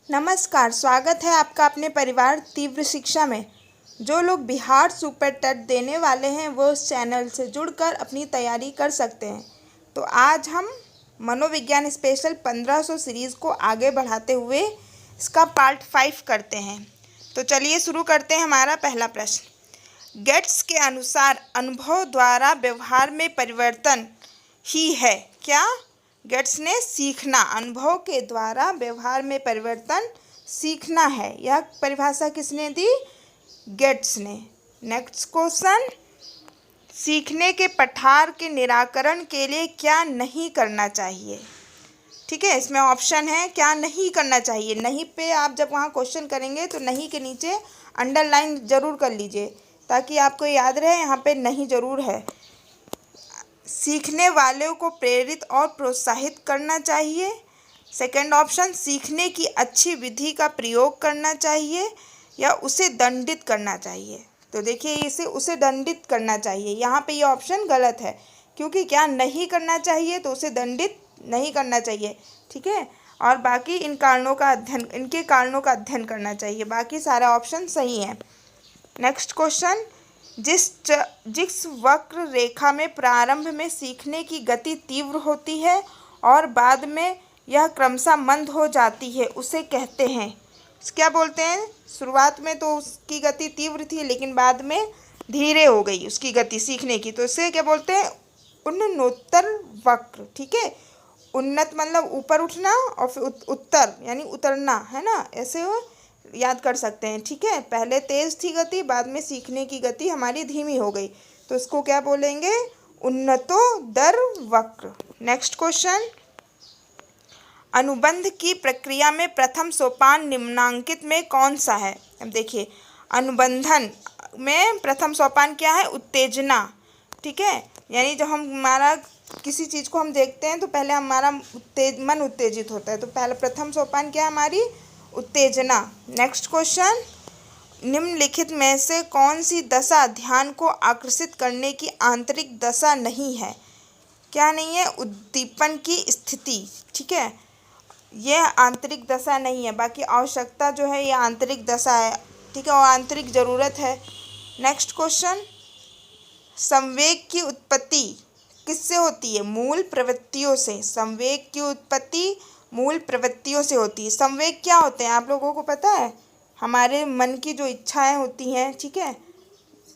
नमस्कार, स्वागत है आपका अपने परिवार तीव्र शिक्षा में। जो लोग बिहार सुपर टेट देने वाले हैं वो इस चैनल से जुड़कर अपनी तैयारी कर सकते हैं। तो आज हम मनोविज्ञान स्पेशल 1500 सीरीज़ को आगे बढ़ाते हुए इसका पार्ट 5 करते हैं। तो चलिए शुरू करते हैं। हमारा पहला प्रश्न, गेट्स के अनुसार अनुभव द्वारा व्यवहार में परिवर्तन ही है क्या? गेट्स ने सीखना, अनुभव के द्वारा व्यवहार में परिवर्तन सीखना है, यह परिभाषा किसने दी? गेट्स ने। नेक्स्ट क्वेश्चन, सीखने के पठार के निराकरण के लिए क्या नहीं करना चाहिए? ठीक है, इसमें ऑप्शन है क्या नहीं करना चाहिए। नहीं पे आप जब वहाँ क्वेश्चन करेंगे तो नहीं के नीचे अंडरलाइन जरूर कर लीजिए ताकि आपको याद रहे, यहाँ पे नहीं जरूर है। सीखने वालों को प्रेरित और प्रोत्साहित करना चाहिए। सेकंड ऑप्शन, सीखने की अच्छी विधि का प्रयोग करना चाहिए या उसे दंडित करना चाहिए। तो देखिए, इसे उसे दंडित करना चाहिए, यहाँ पे ये ऑप्शन गलत है क्योंकि क्या नहीं करना चाहिए, तो उसे दंडित नहीं करना चाहिए। ठीक है, और बाकी इनके कारणों का अध्ययन करना चाहिए। बाकी सारा ऑप्शन सही है। नेक्स्ट क्वेश्चन, जिस वक्र रेखा में प्रारंभ में सीखने की गति तीव्र होती है और बाद में यह क्रमशः मंद हो जाती है उसे कहते हैं, क्या बोलते हैं? शुरुआत में तो उसकी गति तीव्र थी लेकिन बाद में धीरे हो गई उसकी गति सीखने की, तो इसे क्या बोलते हैं? उन्नतोत्तर वक्र। ठीक है, उन्नत मतलब ऊपर उठना और फिर उत्तर यानी उतरना, है ना, ऐसे याद कर सकते हैं। ठीक है, पहले तेज थी गति, बाद में सीखने की गति हमारी धीमी हो गई, तो इसको क्या बोलेंगे? उन्नतोत्तर वक्र। नेक्स्ट क्वेश्चन, अनुबंध की प्रक्रिया में प्रथम सोपान निम्नांकित में कौन सा है? अब देखिए, अनुबंधन में प्रथम सोपान क्या है? उत्तेजना। ठीक है, यानी जब हमारा किसी चीज़ को हम देखते हैं तो पहले हमारा मन उत्तेजित होता है, तो पहला प्रथम सोपान क्या है? हमारी उत्तेजना। नेक्स्ट क्वेश्चन, निम्नलिखित में से कौन सी दशा ध्यान को आकर्षित करने की आंतरिक दशा नहीं है? क्या नहीं है? उद्दीपन की स्थिति। ठीक है, यह आंतरिक दशा नहीं है, बाकी आवश्यकता जो है ये आंतरिक दशा है। ठीक है, और आंतरिक ज़रूरत है। नेक्स्ट क्वेश्चन, संवेग की उत्पत्ति किससे होती है? मूल प्रवृत्तियों से। संवेग की उत्पत्ति मूल प्रवृत्तियों से होती है। संवेग क्या होते हैं आप लोगों को पता है? हमारे मन की जो इच्छाएं होती हैं, ठीक है,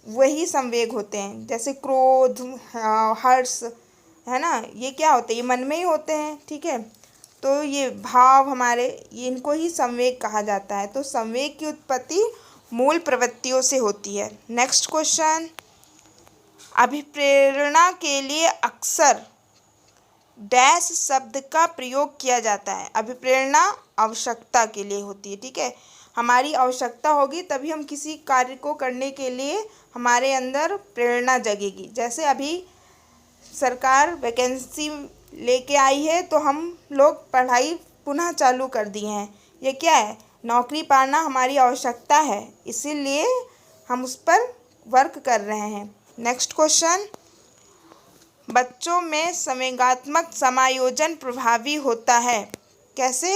वही संवेग होते हैं। जैसे क्रोध, हर्ष, है ना, ये क्या होते हैं? ये मन में ही होते हैं। ठीक है, तो ये भाव हमारे, इनको ही संवेग कहा जाता है। तो संवेग की उत्पत्ति मूल प्रवृत्तियों से होती है। नेक्स्ट क्वेश्चन, अभिप्रेरणा के लिए अक्सर डैश शब्द का प्रयोग किया जाता है। अभिप्रेरणा आवश्यकता के लिए होती है। ठीक है, हमारी आवश्यकता होगी तभी हम किसी कार्य को करने के लिए हमारे अंदर प्रेरणा जगेगी। जैसे अभी सरकार वैकेंसी लेके आई है तो हम लोग पढ़ाई पुनः चालू कर दिए हैं। ये क्या है? नौकरी पाना हमारी आवश्यकता है, इसीलिए हम उस पर वर्क कर रहे हैं। नेक्स्ट क्वेश्चन, बच्चों में संवेगात्मक समायोजन प्रभावी होता है। कैसे?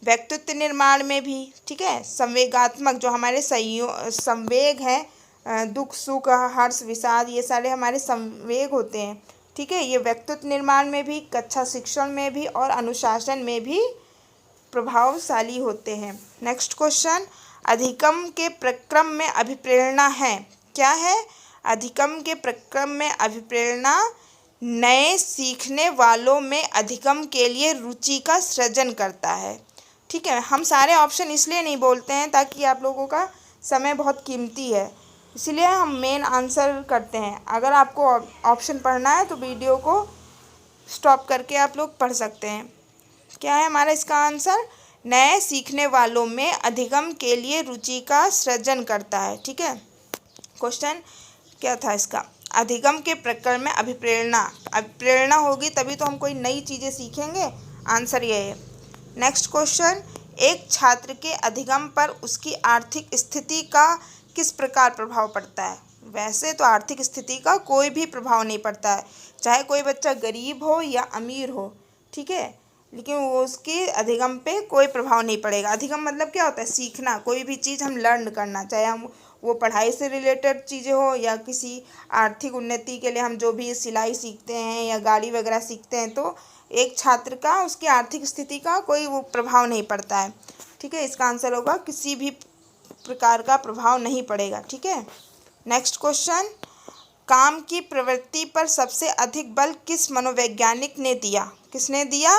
व्यक्तित्व निर्माण में भी। ठीक है, संवेगात्मक जो हमारे संवेग हैं, दुख सुख हर्ष विषाद, ये सारे हमारे संवेग होते हैं। ठीक है, ये व्यक्तित्व निर्माण में भी, कक्षा शिक्षण में भी और अनुशासन में भी प्रभावशाली होते हैं। नेक्स्ट क्वेश्चन, अधिगम के प्रक्रम में अभिप्रेरणा है। क्या है? अधिगम के प्रक्रम में अभिप्रेरणा नए सीखने वालों में अधिगम के लिए रुचि का सृजन करता है। ठीक है, हम सारे ऑप्शन इसलिए नहीं बोलते हैं ताकि आप लोगों का समय बहुत कीमती है, इसलिए हम मेन आंसर करते हैं। अगर आपको ऑप्शन पढ़ना है तो वीडियो को स्टॉप करके आप लोग पढ़ सकते हैं। क्या है हमारा इसका आंसर? नए सीखने वालों में अधिगम के लिए रुचि का सृजन करता है। ठीक है, क्वेश्चन क्या था इसका? अधिगम के प्रकरण में अभिप्रेरणा होगी तभी तो हम कोई नई चीज़ें सीखेंगे। आंसर ये है। नेक्स्ट क्वेश्चन, एक छात्र के अधिगम पर उसकी आर्थिक स्थिति का किस प्रकार प्रभाव पड़ता है? वैसे तो आर्थिक स्थिति का कोई भी प्रभाव नहीं पड़ता है, चाहे कोई बच्चा गरीब हो या अमीर हो। ठीक है, लेकिन वो उसकी अधिगम पे कोई प्रभाव नहीं पड़ेगा। अधिगम मतलब क्या होता है? सीखना, कोई भी चीज़ हम लर्न करना, चाहे हम वो पढ़ाई से रिलेटेड चीज़ें हो या किसी आर्थिक उन्नति के लिए हम जो भी सिलाई सीखते हैं या गाड़ी वगैरह सीखते हैं, तो एक छात्र का उसकी आर्थिक स्थिति का कोई वो प्रभाव नहीं पड़ता है। ठीक है, इसका आंसर होगा किसी भी प्रकार का प्रभाव नहीं पड़ेगा। ठीक है, नेक्स्ट क्वेश्चन, काम की प्रवृत्ति पर सबसे अधिक बल किस मनोवैज्ञानिक ने दिया? किसने दिया?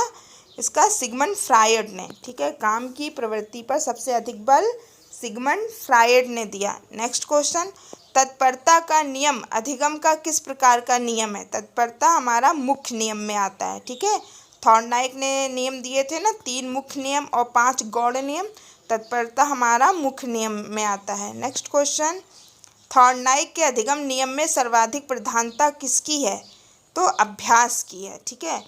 इसका सिगमंड फ्रायड ने। ठीक है, काम की प्रवृत्ति पर सबसे अधिक बल सिगमंड फ्रायड ने दिया। नेक्स्ट क्वेश्चन, तत्परता का नियम अधिगम का किस प्रकार का नियम है? तत्परता हमारा मुख्य नियम में आता है। ठीक है, थॉर्नडाइक ने नियम दिए थे ना, 3 मुख्य नियम और 5 गौण नियम। तत्परता हमारा मुख्य नियम में आता है। नेक्स्ट क्वेश्चन, थॉर्नडाइक के अधिगम नियम में सर्वाधिक प्रधानता किसकी है? तो अभ्यास की है। ठीक है,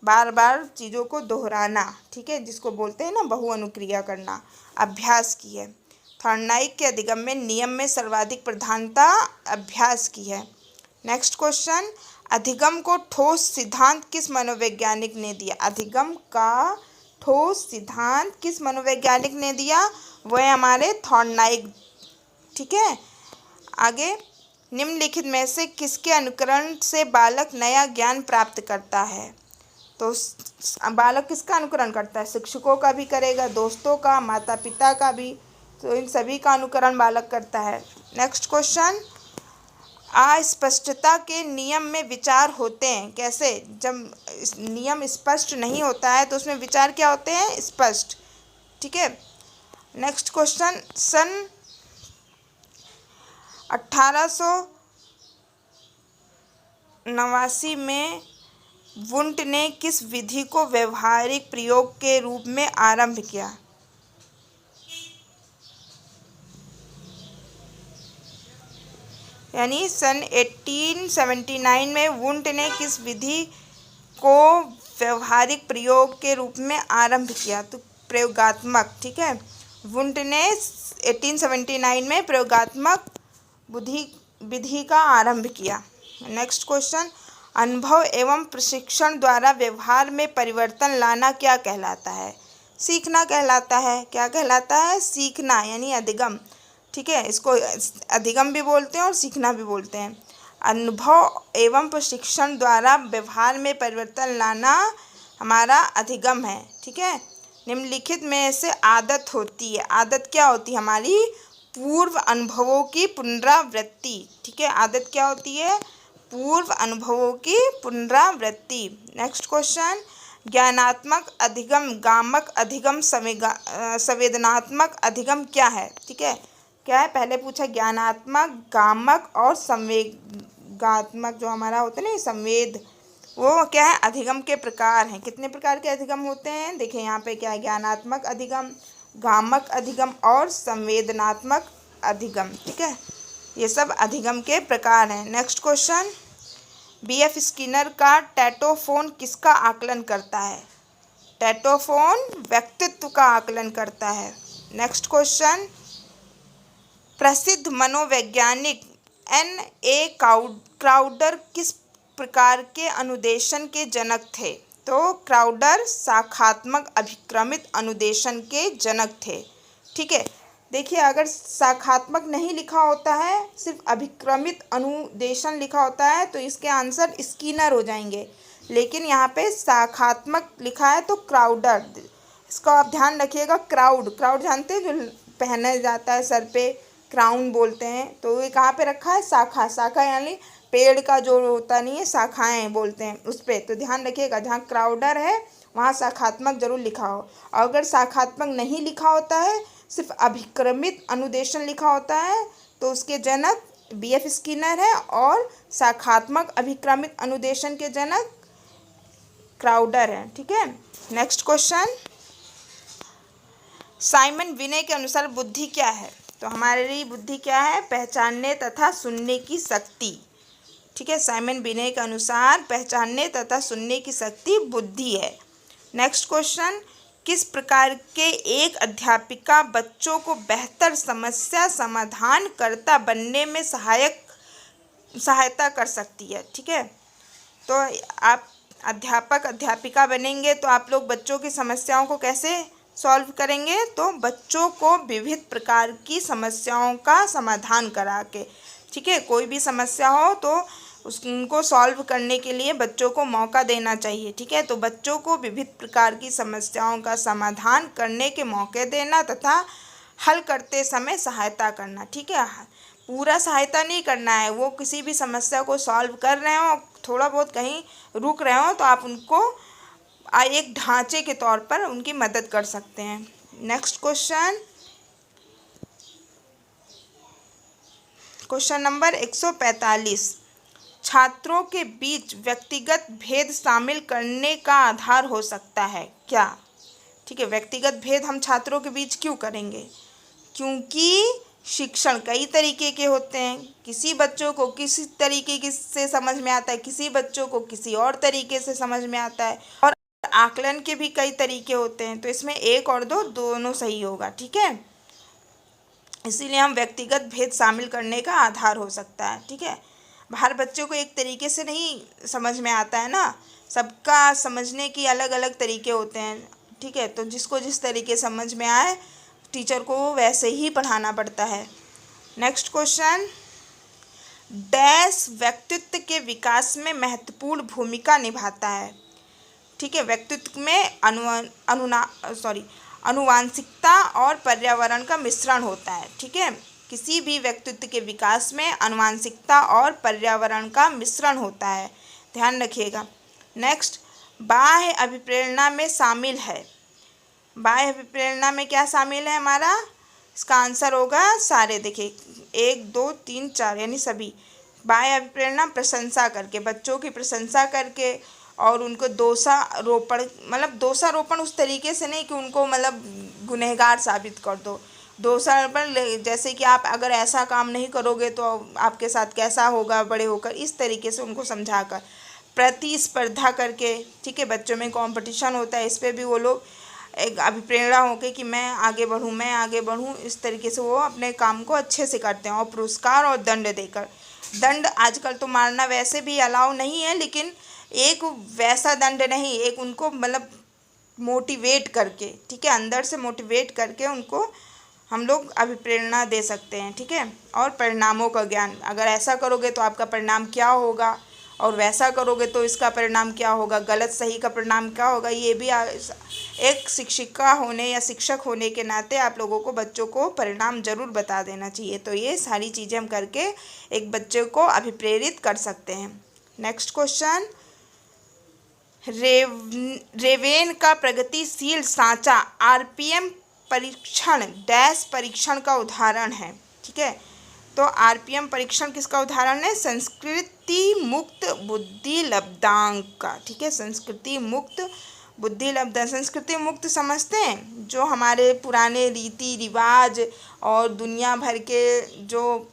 बार बार चीज़ों को दोहराना, ठीक है, जिसको बोलते हैं ना बहुअनुक्रिया करना, अभ्यास की है। थॉर्नडाइक के अधिगम में नियम में सर्वाधिक प्रधानता अभ्यास की है। नेक्स्ट क्वेश्चन, अधिगम को ठोस सिद्धांत किस मनोवैज्ञानिक ने दिया? अधिगम का ठोस सिद्धांत किस मनोवैज्ञानिक ने दिया? वह हमारे थॉर्नडाइक। ठीक है, आगे, निम्नलिखित में से किसके अनुकरण से बालक नया ज्ञान प्राप्त करता है? तो बालक किसका अनुकरण करता है? शिक्षकों का भी करेगा, दोस्तों का, माता पिता का भी, तो इन सभी का अनुकरण बालक करता है। नेक्स्ट क्वेश्चन, अस्पष्टता के नियम में विचार होते हैं कैसे? जब नियम स्पष्ट नहीं होता है तो उसमें विचार क्या होते हैं? स्पष्ट। ठीक है, नेक्स्ट क्वेश्चन, सन 1889 में वुंट ने किस विधि को व्यवहारिक प्रयोग के रूप में आरंभ किया? यानी सन 1879 में वुंट ने किस विधि को व्यवहारिक प्रयोग के रूप में आरंभ किया? तो प्रयोगात्मक। ठीक है, वुंट ने 1879 में प्रयोगात्मक विधि का आरंभ किया। नेक्स्ट क्वेश्चन, अनुभव एवं प्रशिक्षण द्वारा व्यवहार में परिवर्तन लाना क्या कहलाता है? सीखना कहलाता है। क्या कहलाता है? सीखना, यानी अधिगम। ठीक है, इसको अधिगम भी बोलते हैं और सीखना भी बोलते हैं। अनुभव एवं प्रशिक्षण द्वारा व्यवहार में परिवर्तन लाना हमारा अधिगम है। ठीक है, निम्नलिखित में से आदत होती है। आदत क्या होती है? हमारी पूर्व अनुभवों की पुनरावृत्ति। ठीक है, आदत क्या होती है? पूर्व अनुभवों की पुनरावृत्ति। नेक्स्ट क्वेश्चन, ज्ञानात्मक अधिगम, गामक अधिगम, संवेदनात्मक अधिगम क्या है? ठीक है, क्या है? पहले पूछा ज्ञानात्मक, गामक और संवेगात्मक, जो हमारा होता है ना संवेद, वो क्या है? अधिगम के प्रकार हैं। कितने प्रकार के अधिगम होते हैं? देखिए यहाँ पे क्या है, ज्ञानात्मक अधिगम, गामक अधिगम और संवेदनात्मक अधिगम। ठीक है, ये सब अधिगम के प्रकार हैं। नेक्स्ट क्वेश्चन, बीएफ स्किनर का टेटोफोन किसका आकलन करता है? टेटोफोन व्यक्तित्व का आकलन करता है। नेक्स्ट क्वेश्चन, प्रसिद्ध मनोवैज्ञानिक N.A. क्राउडर किस प्रकार के अनुदेशन के जनक थे? तो क्राउडर शाखात्मक अभिक्रमित अनुदेशन के जनक थे। ठीक है, देखिए अगर शाखात्मक नहीं लिखा होता है, सिर्फ अभिक्रमित अनुदेशन लिखा होता है, तो इसके आंसर स्किनर हो जाएंगे। लेकिन यहाँ पे शाखात्मक लिखा है तो क्राउडर, इसको आप ध्यान रखिएगा। क्राउड जानते हैं, जो पहना जाता है सर पे, क्राउन बोलते हैं, तो ये कहाँ पे रखा है? शाखा यानी पेड़ का जो होता नहीं है, शाखाएं बोलते हैं उस पर। तो ध्यान रखिएगा, जहाँ क्राउडर है वहाँ शाखात्मक जरूर लिखा हो। और अगर शाखात्मक नहीं लिखा होता है, सिर्फ अभिक्रमित अनुदेशन लिखा होता है, तो उसके जनक बीएफ स्किनर है, और शाखात्मक अभिक्रमित अनुदेशन के जनक क्राउडर है। ठीक है, नेक्स्ट क्वेश्चन, साइमन विने के अनुसार बुद्धि क्या है? तो हमारी बुद्धि क्या है? पहचानने तथा सुनने की शक्ति। ठीक है, साइमन विने के अनुसार पहचानने तथा सुनने की शक्ति बुद्धि है। नेक्स्ट क्वेश्चन, किस प्रकार के एक अध्यापिका बच्चों को बेहतर समस्या समाधानकर्ता बनने में सहायता कर सकती है? ठीक है, तो अध्यापक अध्यापिका बनेंगे तो आप लोग बच्चों की समस्याओं को कैसे सॉल्व करेंगे? तो बच्चों को विविध प्रकार की समस्याओं का समाधान करा के, ठीक है, कोई भी समस्या हो तो उनको सॉल्व करने के लिए बच्चों को मौका देना चाहिए, ठीक है। तो बच्चों को विविध प्रकार की समस्याओं का समाधान करने के मौके देना तथा हल करते समय सहायता करना, ठीक है। पूरा सहायता नहीं करना है, वो किसी भी समस्या को सॉल्व कर रहे हो, थोड़ा बहुत कहीं रुक रहे हो तो आप उनको एक ढांचे के तौर पर उनकी मदद कर सकते हैं। नेक्स्ट क्वेश्चन नंबर 145, छात्रों के बीच व्यक्तिगत भेद शामिल करने का आधार हो सकता है क्या? ठीक है, व्यक्तिगत भेद हम छात्रों के बीच क्यों करेंगे? क्योंकि शिक्षण कई तरीके के होते हैं, किसी बच्चों को किसी तरीके से समझ में आता है, किसी बच्चों को किसी और तरीके से समझ में आता है, और आकलन के भी कई तरीके होते हैं, तो इसमें एक और दो दोनों सही होगा, ठीक है। इसीलिए हम व्यक्तिगत भेद शामिल करने का आधार हो सकता है, ठीक है। हर बच्चों को एक तरीके से नहीं समझ में आता है ना, सबका समझने की अलग अलग तरीके होते हैं, ठीक है। तो जिसको जिस तरीके समझ में आए टीचर को वैसे ही पढ़ाना पड़ता है। नेक्स्ट क्वेश्चन, डैश व्यक्तित्व के विकास में महत्वपूर्ण भूमिका निभाता है, ठीक है। व्यक्तित्व में अनुवांशिकता और पर्यावरण का मिश्रण होता है, ठीक है। किसी भी व्यक्तित्व के विकास में अनुवांशिकता और पर्यावरण का मिश्रण होता है, ध्यान रखिएगा। नेक्स्ट, बाह्य अभिप्रेरणा में शामिल है, बाह्य अभिप्रेरणा में क्या शामिल है हमारा? इसका आंसर होगा सारे, देखिए 1 2 3 4 यानी सभी। बाह्य अभिप्रेरणा प्रशंसा करके, बच्चों की प्रशंसा करके, और उनको दोषारोपण, मतलब दोषारोपण उस तरीके से नहीं कि उनको मतलब गुनहगार साबित कर दो, दोषारोपण जैसे कि आप अगर ऐसा काम नहीं करोगे तो आपके साथ कैसा होगा बड़े होकर, इस तरीके से उनको समझाकर, प्रतिस्पर्धा करके, ठीक है। बच्चों में कंपटीशन होता है, इस पर भी वो लोग एक अभिप्रेरणा होकर कि मैं आगे बढ़ूँ, मैं आगे बढ़ूँ, इस तरीके से वो अपने काम को अच्छे से करते हैं। और पुरस्कार और दंड देकर, दंड आजकल तो मारना वैसे भी अलाउ नहीं है, लेकिन एक वैसा दंड नहीं, एक उनको मतलब मोटिवेट करके, ठीक है, अंदर से मोटिवेट करके उनको हम लोग अभिप्रेरणा दे सकते हैं, ठीक है। और परिणामों का ज्ञान, अगर ऐसा करोगे तो आपका परिणाम क्या होगा, और वैसा करोगे तो इसका परिणाम क्या होगा, गलत सही का परिणाम क्या होगा, ये भी एक शिक्षिका होने या शिक्षक होने के नाते आप लोगों को बच्चों को परिणाम जरूर बता देना चाहिए। तो ये सारी चीज़ें हम करके एक बच्चे को अभिप्रेरित कर सकते हैं। नेक्स्ट क्वेश्चन, रेवेन का प्रगतिशील सांचा आरपीएम परीक्षण डैश परीक्षण का उदाहरण है, ठीक है। तो आरपीएम परीक्षण किसका उदाहरण है? संस्कृति मुक्त बुद्धि लब्धांक का, ठीक है। संस्कृति मुक्त बुद्धि लब्धांक, संस्कृति मुक्त समझते हैं जो हमारे पुराने रीति रिवाज और दुनिया भर के जो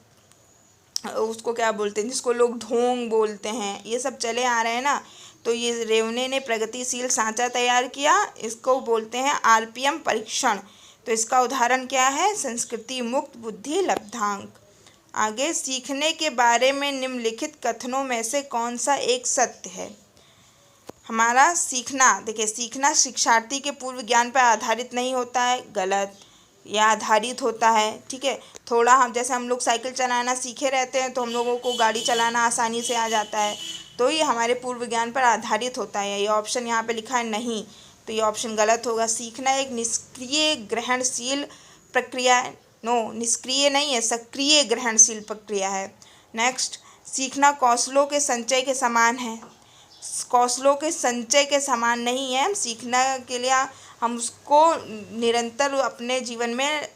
उसको क्या बोलते हैं, जिसको लोग ढोंग बोलते हैं, ये सब चले आ रहे हैं ना, तो ये रेवने ने प्रगतिशील सांचा तैयार किया, इसको बोलते हैं आरपीएम परीक्षण। तो इसका उदाहरण क्या है? संस्कृति मुक्त बुद्धि लब्धांक। आगे, सीखने के बारे में निम्नलिखित कथनों में से कौन सा एक सत्य है? हमारा सीखना, देखिए सीखना शिक्षार्थी के पूर्व ज्ञान पर आधारित नहीं होता है, गलत, या आधारित होता है, ठीक है। थोड़ा हम जैसे हम लोग साइकिल चलाना सीखे रहते हैं तो हम लोगों को गाड़ी चलाना आसानी से आ जाता है, तो ये हमारे पूर्व ज्ञान पर आधारित होता है। ये ऑप्शन यहाँ पे लिखा है नहीं, तो ये ऑप्शन गलत होगा। सीखना एक निष्क्रिय ग्रहणशील प्रक्रिया है, नो निष्क्रिय नहीं है, सक्रिय ग्रहणशील प्रक्रिया है। नेक्स्ट, सीखना कौशलों के संचय के समान है, कौशलों के संचय के समान नहीं है। सीखना के लिए हम उसको निरंतर अपने जीवन में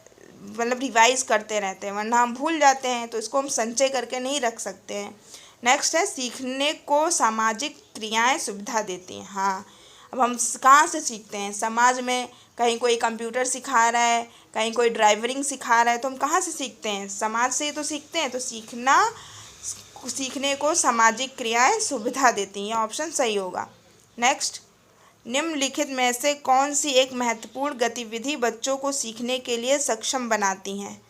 मतलब रिवाइज करते रहते हैं, वरना हम भूल जाते हैं, तो इसको हम संचय करके नहीं रख सकते हैं। नेक्स्ट है, सीखने को सामाजिक क्रियाएं सुविधा देती हैं। हाँ, अब हम कहाँ से सीखते हैं? समाज में कहीं कोई कंप्यूटर सिखा रहा है, कहीं कोई ड्राइवरिंग सिखा रहा है, तो हम कहाँ से सीखते हैं? समाज से ही तो सीखते हैं। तो सीखने को सामाजिक क्रियाएं सुविधा देती हैं, ऑप्शन सही होगा। नेक्स्ट, निम्नलिखित में से कौन सी एक महत्वपूर्ण गतिविधि बच्चों को सीखने के लिए सक्षम बनाती हैं?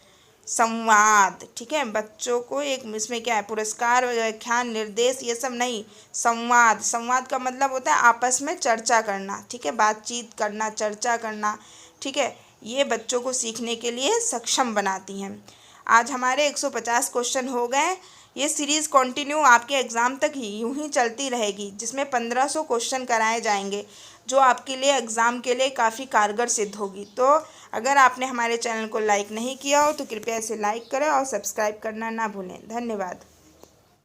संवाद, ठीक है। बच्चों को एक इसमें क्या है, पुरस्कार, व्याख्यान, निर्देश, ये सब नहीं, संवाद। संवाद का मतलब होता है आपस में चर्चा करना, ठीक है, बातचीत करना, चर्चा करना, ठीक है। ये बच्चों को सीखने के लिए सक्षम बनाती हैं। आज हमारे 150 क्वेश्चन हो गए। ये सीरीज़ कंटिन्यू आपके एग्ज़ाम तक ही यूं ही चलती रहेगी, जिसमें 1500 क्वेश्चन कराए जाएंगे, जो आपके लिए एग्ज़ाम के लिए काफ़ी कारगर सिद्ध होगी। तो अगर आपने हमारे चैनल को लाइक नहीं किया हो तो कृपया इसे लाइक करें और सब्सक्राइब करना ना भूलें। धन्यवाद।